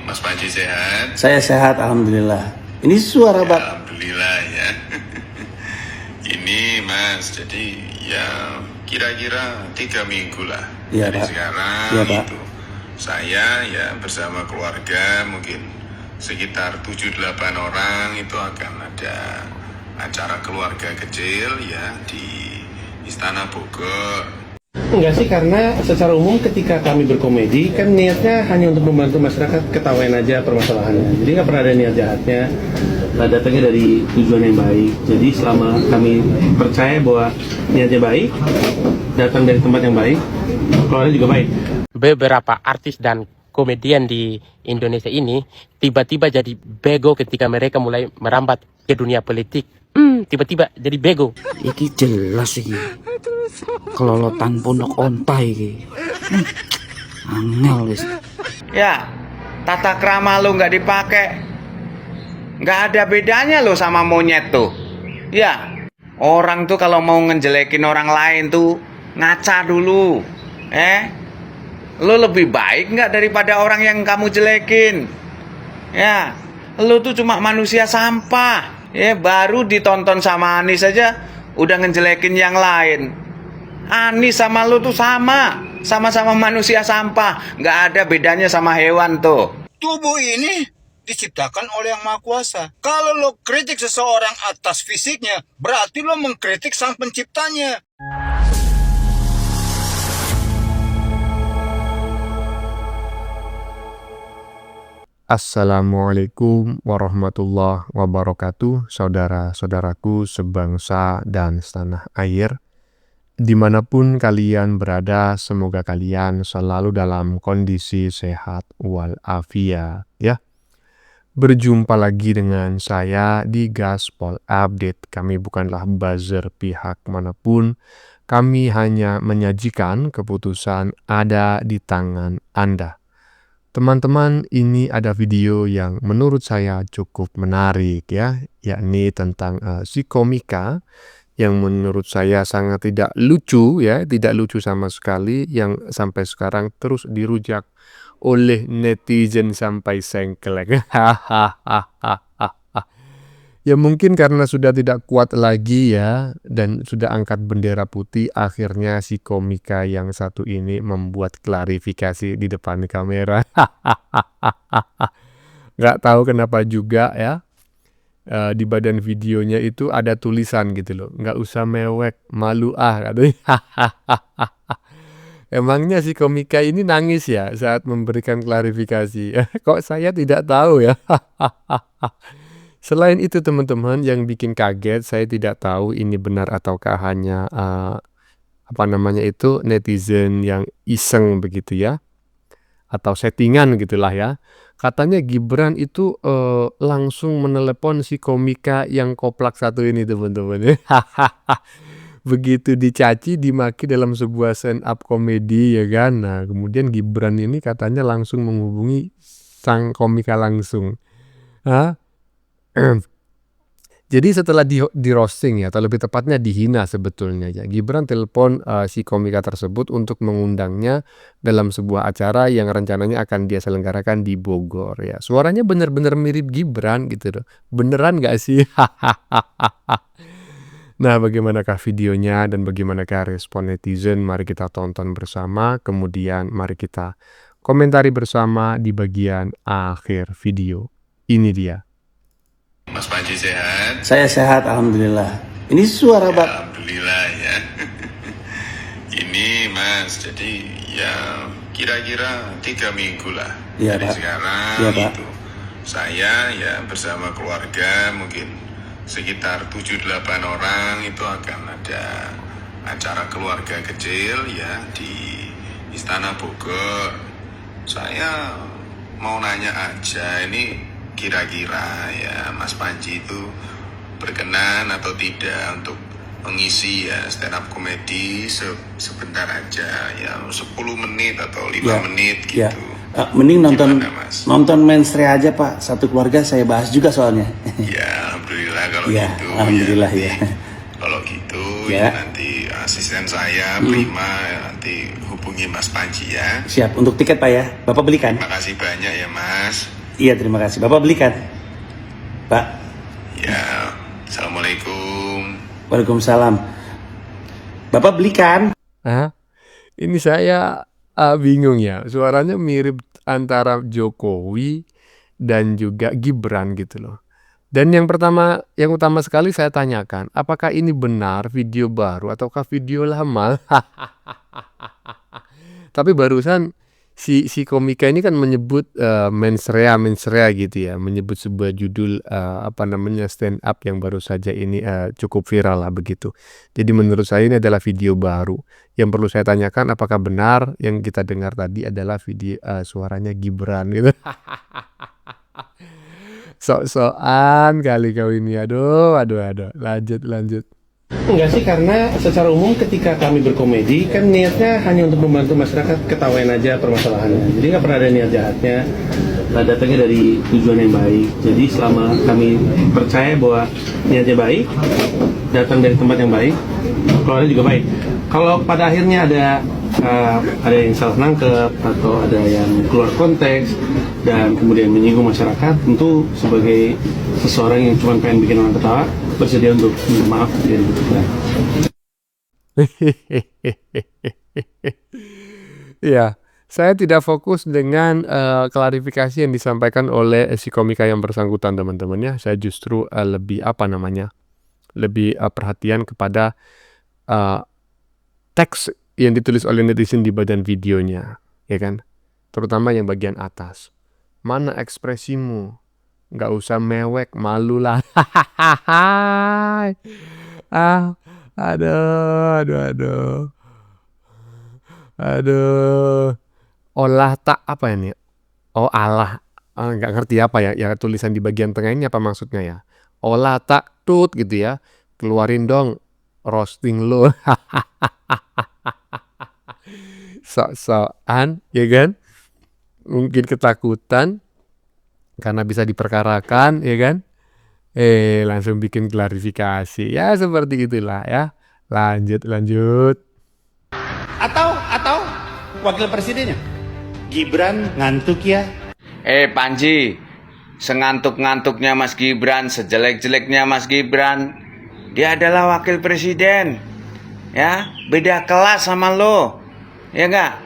Mas Panji sehat? Saya sehat, alhamdulillah. Ini suara Ya, Pak. alhamdulillah ya. Ini Mas, jadi ya kira-kira 3 minggu lah Iya, dari Pak. sekarang Iya, Pak. itu. Saya ya bersama keluarga mungkin sekitar 7-8 orang itu akan ada acara keluarga kecil ya di Istana Bogor. Enggak sih, karena secara umum ketika kami berkomedi kan niatnya hanya untuk membantu masyarakat ketawain aja permasalahannya. Jadi nggak pernah ada niat jahatnya. Datangnya dari tujuan yang baik. Jadi selama kami percaya bahwa niatnya baik, datang dari tempat yang baik, keluarnya juga baik. Beberapa artis dan komedian di Indonesia ini tiba-tiba jadi bego ketika mereka mulai merambat ke dunia politik. Tiba-tiba jadi bego. Iki jelas iki. Kelolotan pondok onta iki. Angel wis. Ya, tata krama lu nggak dipakai, nggak ada bedanya lo sama monyet tuh. Ya, orang tuh kalau mau ngejelekin orang lain tuh ngaca dulu. Lo lebih baik nggak daripada orang yang kamu jelekin? Ya, lo tuh cuma manusia sampah. Ya, baru ditonton sama Anis aja udah ngejelekin yang lain. Anis sama lo tuh sama-sama manusia sampah, nggak ada bedanya sama hewan tuh. Tubuh ini diciptakan oleh Yang Maha Kuasa. Kalau lo kritik seseorang atas fisiknya, berarti lo mengkritik sang penciptanya. Assalamualaikum warahmatullahi wabarakatuh, saudara-saudaraku sebangsa dan setanah air. Dimanapun kalian berada, semoga kalian selalu dalam kondisi sehat walafiat ya. Berjumpa lagi dengan saya di Gaspol Update. Kami bukanlah buzzer pihak manapun. Kami hanya menyajikan keputusan ada di tangan Anda. Teman-teman, ini ada video yang menurut saya cukup menarik ya, yakni tentang si komika yang menurut saya sangat tidak lucu ya, tidak lucu sama sekali, yang sampai sekarang terus dirujak oleh netizen sampai sengklek. Ya mungkin karena sudah tidak kuat lagi ya, dan sudah angkat bendera putih, akhirnya si komika yang satu ini membuat klarifikasi di depan kamera. Nggak tahu kenapa juga ya, di badan videonya itu ada tulisan gitu loh, nggak usah mewek, malu katanya. Emangnya si komika ini nangis ya saat memberikan klarifikasi? Kok saya tidak tahu ya? Selain itu teman-teman, yang bikin kaget, saya tidak tahu ini benar ataukah hanya netizen yang iseng begitu ya, atau settingan gitulah ya. Katanya Gibran itu langsung menelepon si komika yang koplak satu ini teman-teman. Begitu dicaci, dimaki dalam sebuah stand up komedi ya kan. Nah kemudian Gibran ini katanya langsung menghubungi sang komika langsung. Jadi setelah di roasting ya, atau lebih tepatnya dihina sebetulnya ya, Gibran telepon si komika tersebut untuk mengundangnya dalam sebuah acara yang rencananya akan dia selenggarakan di Bogor ya. Suaranya benar-benar mirip Gibran gitu loh. Beneran gak sih? Nah bagaimanakah videonya dan bagaimanakah respon netizen? Mari kita tonton bersama, kemudian mari kita komentari bersama di bagian akhir video. Ini dia. Mas Panji sehat? Saya sehat, alhamdulillah. Ini suara Ya, Pak. alhamdulillah ya. Ini Mas, jadi ya kira-kira 3 minggu lah Iya, dari Pak. sekarang Iya, Pak. itu. Saya ya bersama keluarga mungkin sekitar 7-8 orang itu akan ada acara keluarga kecil ya di Istana Bogor. Saya mau nanya aja, ini kira-kira ya Mas Panji itu berkenan atau tidak untuk mengisi ya stand up komedi sebentar aja ya, 10 menit atau 5 Ya, menit ya. gitu. Mending nonton Gimana, Mas? nonton Menstre aja Pak. Satu keluarga saya bahas juga soalnya. Ya alhamdulillah kalau Ya, gitu. alhamdulillah ya. ya. Kalau gitu Ya. ya nanti asisten saya Prima ya, nanti hubungi Mas Panji ya. Siap, untuk tiket Pak ya. Bapak belikan. Terima kasih banyak ya Mas. Iya, terima kasih. Bapak belikan. Pak. Ya, Assalamualaikum. Waalaikumsalam. Bapak belikan. Hah? Ini saya bingung ya. Suaranya mirip antara Jokowi dan juga Gibran gitu loh. Dan yang utama sekali saya tanyakan, apakah ini benar video baru ataukah video lama? Tapi barusan si komika ini kan menyebut mensrea gitu ya, menyebut sebuah judul stand up yang baru saja ini cukup viral lah begitu. Jadi menurut saya ini adalah video baru. Yang perlu saya tanyakan apakah benar yang kita dengar tadi adalah video suaranya Gibran gitu. Sok-sokan kali kau ini. Aduh. Lanjut. Enggak sih, karena secara umum ketika kami berkomedi kan niatnya hanya untuk membantu masyarakat ketawain aja permasalahannya. Jadi nggak pernah ada niat jahatnya. Nah, datangnya dari tujuan yang baik. Jadi selama kami percaya bahwa niatnya baik, datang dari tempat yang baik, keluarnya juga baik. Kalau pada akhirnya ada yang salah nangkep atau ada yang keluar konteks dan kemudian menyinggung masyarakat, tentu sebagai seseorang yang cuma pengen bikin orang ketawa, bersedia untuk minta maaf dan dibutuhkan. Ya, saya tidak fokus dengan klarifikasi yang disampaikan oleh si komika yang bersangkutan teman-teman ya. Saya justru lebih perhatian kepada teks yang ditulis oleh netizen di badan videonya, ya kan? Terutama yang bagian atas. Mana ekspresimu? Nggak usah mewek, malu lah. Aduh. Olah tak apa ini? Oh, Allah. Nggak ngerti apa ya? Ya tulisan di bagian tengah ini apa maksudnya ya? Olah tak tut gitu ya. Keluarin dong roasting lo. Sok-sokan, ya kan? Mungkin ketakutan karena bisa diperkarakan, ya kan? Langsung bikin klarifikasi. Ya seperti itulah ya. Lanjut. Atau wakil presidennya. Gibran ngantuk ya. Panji, sengantuk-ngantuknya Mas Gibran, sejelek-jeleknya Mas Gibran, dia adalah wakil presiden. Ya, beda kelas sama lo. Ya enggak?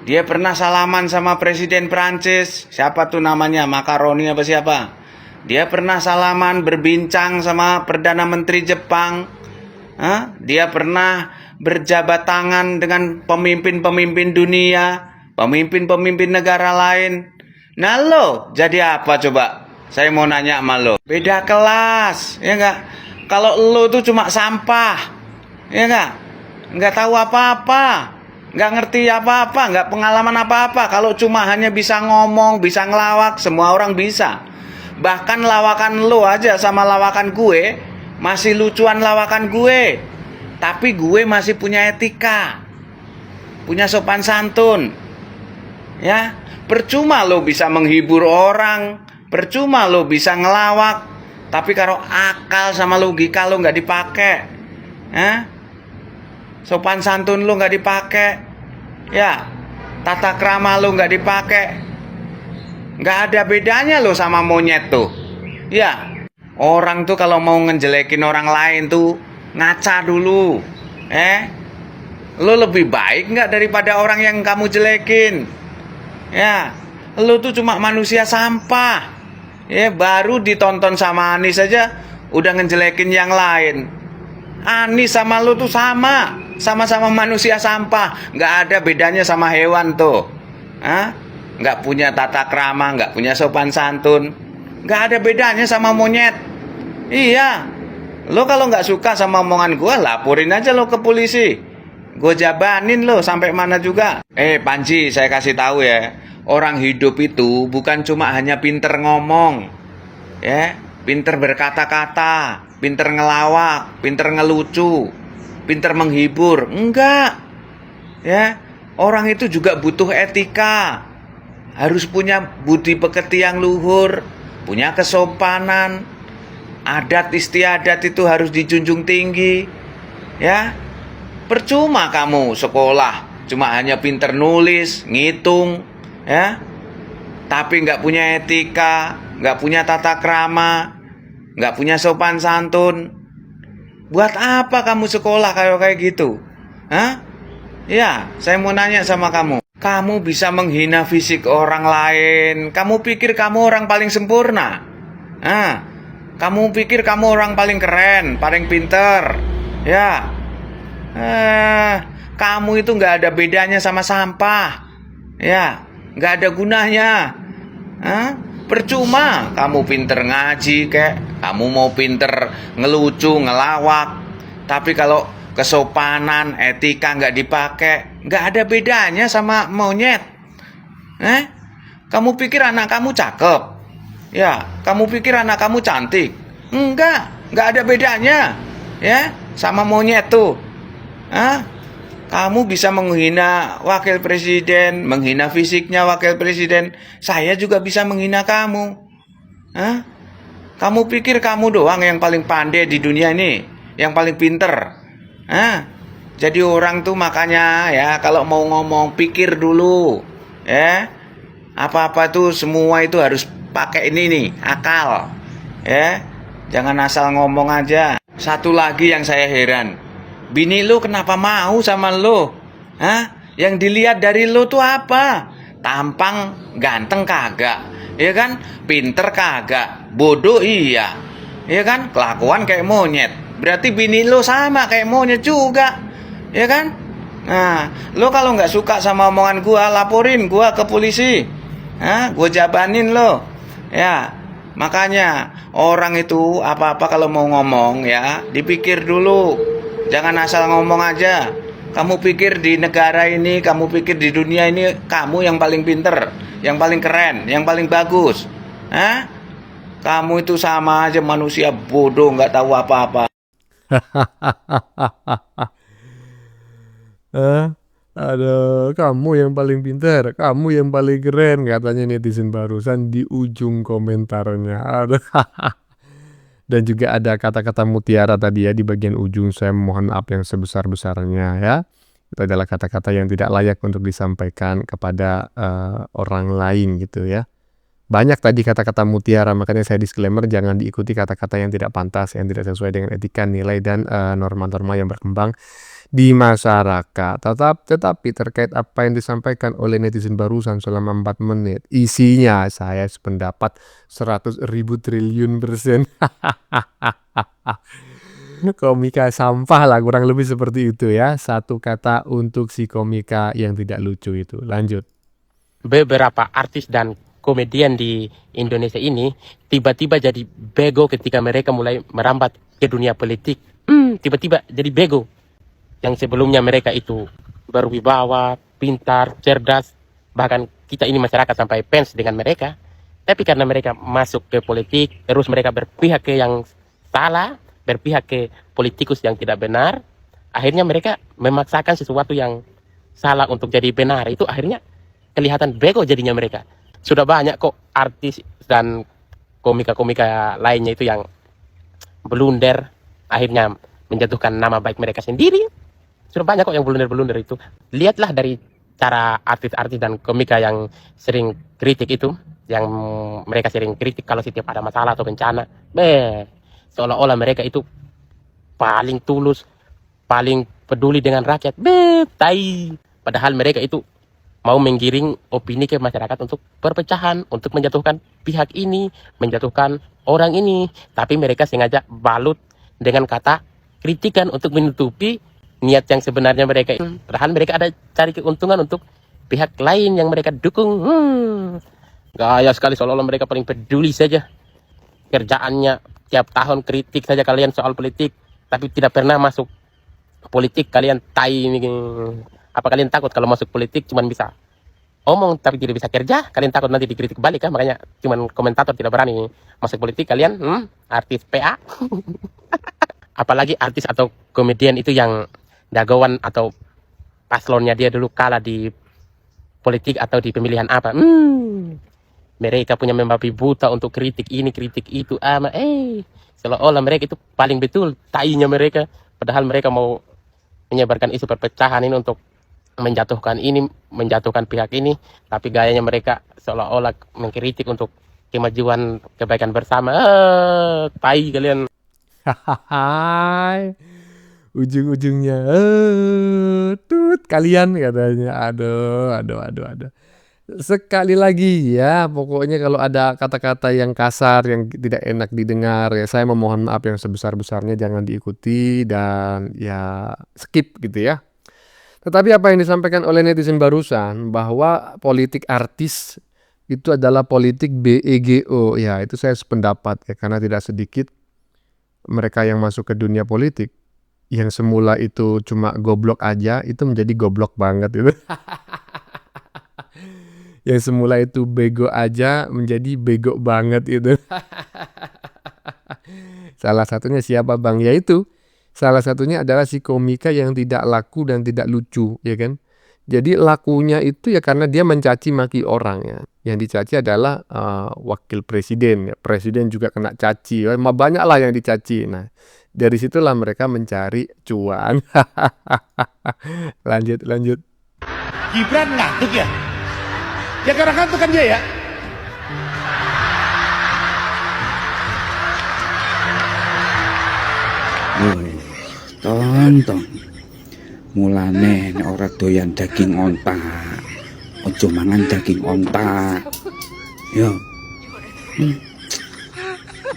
Dia pernah salaman sama presiden Prancis. Siapa tuh namanya? Macaroni apa siapa? Dia pernah salaman berbincang sama Perdana Menteri Jepang. Dia pernah berjabat tangan dengan pemimpin-pemimpin dunia, pemimpin-pemimpin negara lain. Nah lo jadi apa coba? Saya mau nanya sama lo. Beda kelas, ya enggak? Kalau lo tuh cuma sampah, ya enggak? Enggak tahu apa-apa, nggak ngerti apa-apa, nggak pengalaman apa-apa. Kalau cuma hanya bisa ngomong, bisa ngelawak, semua orang bisa. Bahkan lawakan lo aja sama lawakan gue masih lucuan lawakan gue. Tapi gue masih punya etika, punya sopan santun. Ya, percuma lo bisa menghibur orang, percuma lo bisa ngelawak, tapi kalau akal sama logika lo nggak dipakai, sopan santun lo nggak dipakai, ya, tata krama lo nggak dipakai, nggak ada bedanya lo sama monyet tuh. Ya, orang tuh kalau mau ngejelekin orang lain tuh ngaca dulu. Lo lebih baik nggak daripada orang yang kamu jelekin? Ya, lo tuh cuma manusia sampah. Ya, baru ditonton sama Anies aja udah ngejelekin yang lain. Anies sama lo tuh sama-sama manusia sampah, nggak ada bedanya sama hewan tuh. Nggak punya tata krama, nggak punya sopan santun, nggak ada bedanya sama monyet. Iya, lo kalau nggak suka sama omongan gue, laporin aja lo ke polisi. Gue jabanin lo sampai mana juga. Panji, saya kasih tahu ya, orang hidup itu bukan cuma hanya pinter ngomong, ya, pinter berkata-kata, pinter ngelawak, pinter ngelucu, pinter menghibur. Enggak, ya, orang itu juga butuh etika, harus punya budi pekerti yang luhur, punya kesopanan, adat istiadat itu harus dijunjung tinggi. Ya, percuma kamu sekolah cuma hanya pinter nulis, ngitung, ya, tapi nggak punya etika, nggak punya tata krama, nggak punya sopan santun. Buat apa kamu sekolah kayak gitu? Hah? Ya, saya mau nanya sama kamu. Kamu bisa menghina fisik orang lain. Kamu pikir kamu orang paling sempurna? Kamu pikir kamu orang paling keren, paling pinter? Ya. Kamu itu nggak ada bedanya sama sampah. Ya, nggak ada gunanya. Percuma kamu pinter ngaji kamu mau pinter ngelucu, ngelawak. Tapi kalau kesopanan, etika nggak dipakai, nggak ada bedanya sama monyet. Kamu pikir anak kamu cakep? Ya, kamu pikir anak kamu cantik? Nggak ada bedanya. Ya, sama monyet tuh. Kamu bisa menghina wakil presiden, menghina fisiknya wakil presiden. Saya juga bisa menghina kamu. Kamu pikir kamu doang yang paling pandai di dunia ini, yang paling pinter? Jadi orang tuh makanya ya kalau mau ngomong pikir dulu. Ya, apa-apa tuh semua itu harus pakai ini nih, akal. Ya, jangan asal ngomong aja. Satu lagi yang saya heran. Bini lu kenapa mau sama lu? Yang dilihat dari lu tuh apa? Tampang, ganteng kagak, ya kan? Pinter kagak, bodoh iya, ya kan? Kelakuan kayak monyet. Berarti bini lu sama kayak monyet juga, ya kan? Nah, lu kalau nggak suka sama omongan gua, laporin gua ke polisi. Gua jabanin lo. Ya, makanya orang itu apa-apa kalau mau ngomong ya, dipikir dulu. Jangan asal ngomong aja. Kamu pikir di negara ini, kamu pikir di dunia ini, kamu yang paling pinter, yang paling keren, yang paling bagus. Kamu itu sama aja manusia bodoh, nggak tahu apa-apa. Aduh, kamu yang paling pintar, kamu yang paling keren, katanya netizen barusan di ujung komentarnya. Aduh. Dan juga ada kata-kata mutiara tadi ya di bagian ujung. Saya mohon maaf yang sebesar-besarnya ya. Itu adalah kata-kata yang tidak layak untuk disampaikan kepada orang lain gitu ya. Banyak tadi kata-kata mutiara, makanya saya disclaimer jangan diikuti kata-kata yang tidak pantas, yang tidak sesuai dengan etika, nilai, dan norma-norma yang berkembang di masyarakat. Tetapi terkait apa yang disampaikan oleh netizen barusan selama 4 menit, isinya saya sependapat 100.000 triliun %. Komika sampah lah, kurang lebih seperti itu ya. Satu kata untuk si komika yang tidak lucu itu. Lanjut. Beberapa artis dan komedian di Indonesia ini tiba-tiba jadi bego ketika mereka mulai merambat ke dunia politik. Tiba-tiba jadi bego. Yang sebelumnya mereka itu berwibawa, pintar, cerdas, bahkan kita ini masyarakat sampai fans dengan mereka. Tapi karena mereka masuk ke politik, terus mereka berpihak ke yang salah, berpihak ke politikus yang tidak benar, akhirnya mereka memaksakan sesuatu yang salah untuk jadi benar. Itu akhirnya kelihatan bego jadinya mereka. Sudah banyak kok artis dan komika-komika lainnya itu yang blunder, akhirnya menjatuhkan nama baik mereka sendiri. Sudah banyak kok yang blunder-blunder itu. Lihatlah dari cara artis-artis dan komika yang sering kritik itu, yang mereka sering kritik kalau setiap ada masalah atau bencana. Seolah-olah mereka itu paling tulus, paling peduli dengan rakyat. Tai. Padahal mereka itu mau menggiring opini ke masyarakat untuk perpecahan, untuk menjatuhkan pihak ini, menjatuhkan orang ini. Tapi mereka sengaja balut dengan kata kritikan untuk menutupi niat yang sebenarnya mereka itu. Padahal mereka ada cari keuntungan untuk pihak lain yang mereka dukung. Gaya sekali, seolah-olah mereka paling peduli saja. Kerjaannya tiap tahun kritik saja kalian soal politik, tapi tidak pernah masuk politik. Kalian tai. Apa kalian takut kalau masuk politik cuman bisa omong tapi tidak bisa kerja? Kalian takut nanti dikritik balik kan? Makanya cuman komentator tidak berani masuk politik. Kalian artis PA. Apalagi artis atau komedian itu yang jagoan atau paslonnya dia dulu kalah di politik atau di pemilihan apa. Mereka punya membabi buta untuk kritik ini, kritik itu. Seolah-olah mereka itu paling betul tainya mereka. Padahal mereka mau menyebarkan isu perpecahan ini untuk menjatuhkan ini, menjatuhkan pihak ini, tapi gayanya mereka seolah-olah mengkritik untuk kemajuan kebaikan bersama. Tai kalian. Hai, ujung-ujungnya, tut kalian katanya. Aduh. Sekali lagi ya, pokoknya kalau ada kata-kata yang kasar, yang tidak enak didengar, ya saya memohon maaf yang sebesar-besarnya, jangan diikuti dan ya skip gitu ya. Tetapi apa yang disampaikan oleh netizen barusan bahwa politik artis itu adalah politik BEGO, ya itu saya sependapat ya, karena tidak sedikit mereka yang masuk ke dunia politik yang semula itu cuma goblok aja, itu menjadi goblok banget gitu. Yang semula itu bego aja menjadi bego banget itu. Salah satunya siapa Bang? Yaitu salah satunya adalah si komika yang tidak laku dan tidak lucu, ya kan? Jadi lakunya itu ya karena dia mencaci maki orang ya. Yang dicaci adalah wakil presiden ya. Presiden juga kena caci. Banyak lah yang dicaci. Nah, dari situlah mereka mencari cuan. Lanjut. Gibran ngantuk ya? Ya karena ngantuk kan dia ya? Woi, tonton. Mulane nek ora doyan daging onta, ojo mangan daging onta. Yo.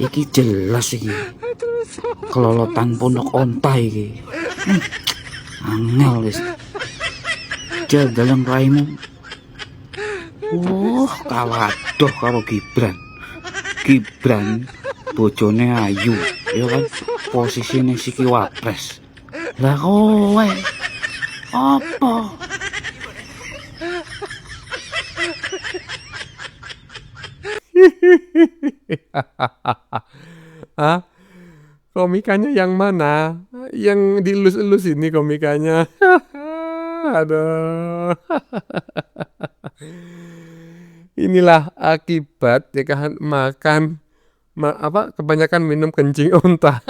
Iki jelas iki. Kelolotan pondok onta iki. Angel wis. Dalam raimu. Kawadoh karo Gibran bojone ayu, ya kan? Posisine siki wapres. Lah kowe apa? Hah? Komikanya yang mana? Yang dilus-elus ini komikanya. Aduh. Inilah akibat ya kan makan kebanyakan minum kencing unta.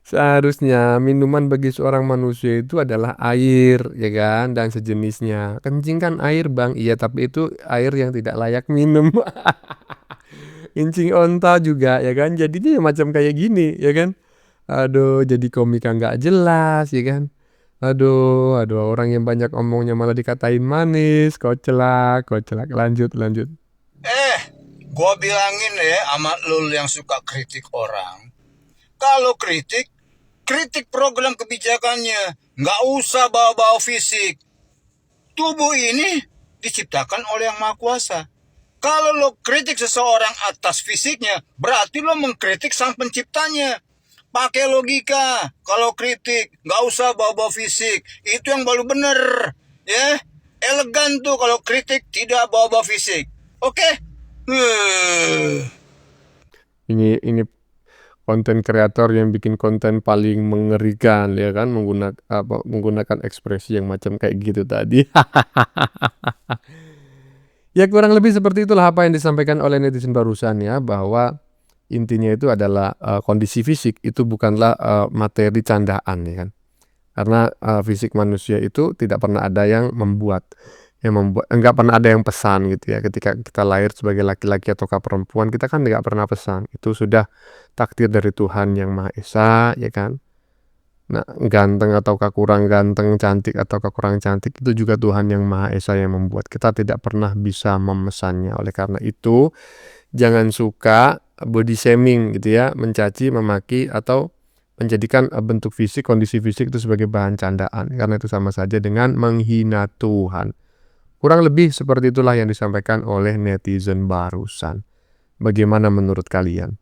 Seharusnya minuman bagi seorang manusia itu adalah air ya kan dan sejenisnya. Kencing kan air Bang, iya tapi itu air yang tidak layak minum. Kencing onta juga ya kan, jadinya macam kayak gini ya kan. Aduh, jadi komika nggak jelas ya kan. Aduh, orang yang banyak omongnya malah dikatain manis, kocelak. Lanjut. Gua bilangin ya sama lu yang suka kritik orang. Kalau kritik program kebijakannya. Nggak usah bawa-bawa fisik. Tubuh ini diciptakan oleh Yang Maha Kuasa. Kalau lo kritik seseorang atas fisiknya, berarti lo mengkritik sang penciptanya. Pakai logika. Kalau kritik, nggak usah bawa-bawa fisik. Itu yang baru bener. Ya, elegan tuh kalau kritik tidak bawa-bawa fisik. Oke? Ini konten kreator yang bikin konten paling mengerikan ya kan, menggunakan ekspresi yang macam kayak gitu tadi. Ya kurang lebih seperti itulah apa yang disampaikan oleh netizen barusan ya, bahwa intinya itu adalah kondisi fisik itu bukanlah materi candaan ya kan. Karena fisik manusia itu tidak pernah ada yang membuat, enggak pernah ada yang pesan gitu ya. Ketika kita lahir sebagai laki-laki atau perempuan, kita kan enggak pernah pesan. Itu sudah takdir dari Tuhan Yang Maha Esa ya kan. Nah, ganteng ataukah kurang ganteng, cantik ataukah kurang cantik, itu juga Tuhan Yang Maha Esa yang membuat. Kita tidak pernah bisa memesannya. Oleh karena itu, jangan suka body shaming gitu ya, mencaci, memaki atau menjadikan bentuk fisik, kondisi fisik itu sebagai bahan candaan, karena itu sama saja dengan menghina Tuhan. Kurang lebih seperti itulah yang disampaikan oleh netizen barusan. Bagaimana menurut kalian?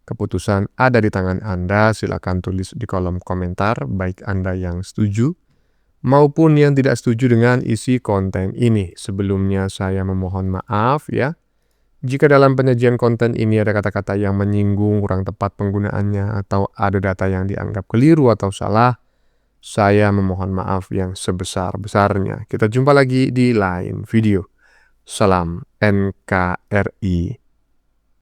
Keputusan ada di tangan Anda, silakan tulis di kolom komentar, baik Anda yang setuju maupun yang tidak setuju dengan isi konten ini. Sebelumnya saya memohon maaf ya, jika dalam penyajian konten ini ada kata-kata yang menyinggung, kurang tepat penggunaannya, atau ada data yang dianggap keliru atau salah, saya memohon maaf yang sebesar-besarnya. Kita jumpa lagi di lain video. Salam NKRI.